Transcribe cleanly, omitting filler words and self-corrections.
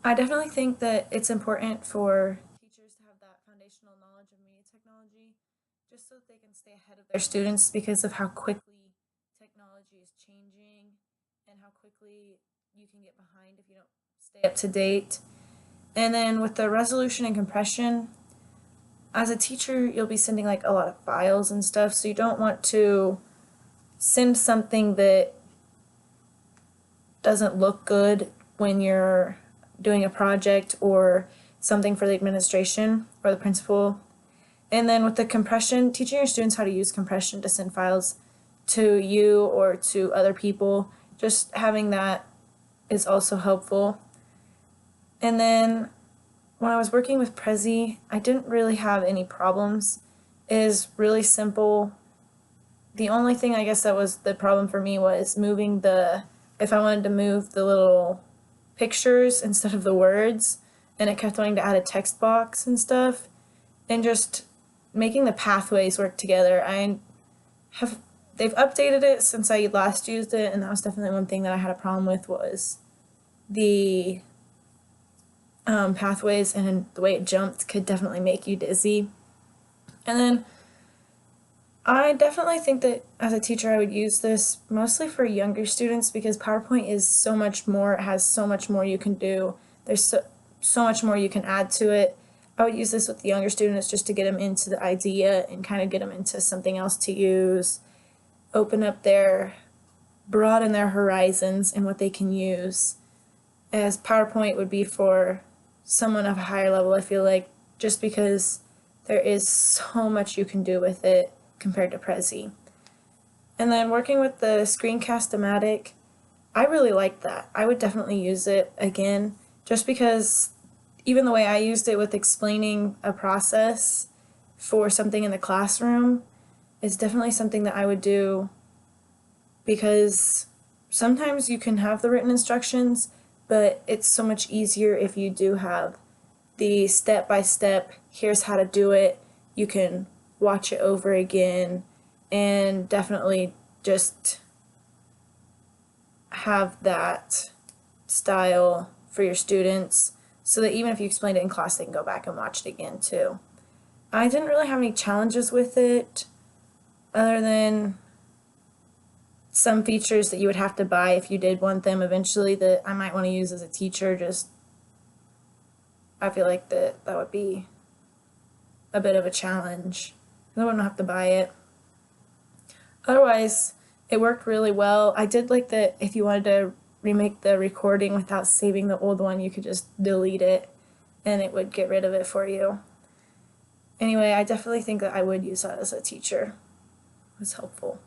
I definitely think that it's important for teachers to have that foundational knowledge of media technology just so that they can stay ahead of their students because of how quickly technology is changing and how quickly you can get behind if you don't stay up to date. And then with the resolution and compression, as a teacher, you'll be sending like a lot of files and stuff, so you don't want to send something that doesn't look good when you're doing a project or something for the administration or the principal. And then with the compression, teaching your students how to use compression to send files to you or to other people, just having that is also helpful. And then when I was working with Prezi, I didn't really have any problems. It is really simple. The only thing I guess that was the problem for me was moving if I wanted to move the little pictures instead of the words, and it kept wanting to add a text box and stuff, and just making the pathways work together. Have they've updated it since I last used it, and that was definitely one thing that I had a problem with was the pathways, and the way it jumped could definitely make you dizzy. And then I definitely think that as a teacher I would use this mostly for younger students because PowerPoint is so much more, it has so much more you can do. There's so much more you can add to it. I would use this with the younger students just to get them into the idea and kind of get them into something else to use, broaden their horizons and what they can use. As PowerPoint would be for someone of a higher level, I feel like, just because there is so much you can do with it compared to Prezi. And then working with the Screencast-O-Matic, I really like that. I would definitely use it again, just because even the way I used it with explaining a process for something in the classroom is definitely something that I would do because sometimes you can have the written instructions, but it's so much easier if you do have the step-by-step, here's how to do it, you can watch it over again, and definitely just have that style for your students so that even if you explained it in class, they can go back and watch it again too. I didn't really have any challenges with it other than some features that you would have to buy if you did want them eventually that I might want to use as a teacher. Just I feel like that would be a bit of a challenge. I wouldn't have to buy it. Otherwise, it worked really well. I did like that if you wanted to remake the recording without saving the old one, you could just delete it and it would get rid of it for you. Anyway, I definitely think that I would use that as a teacher. It was helpful.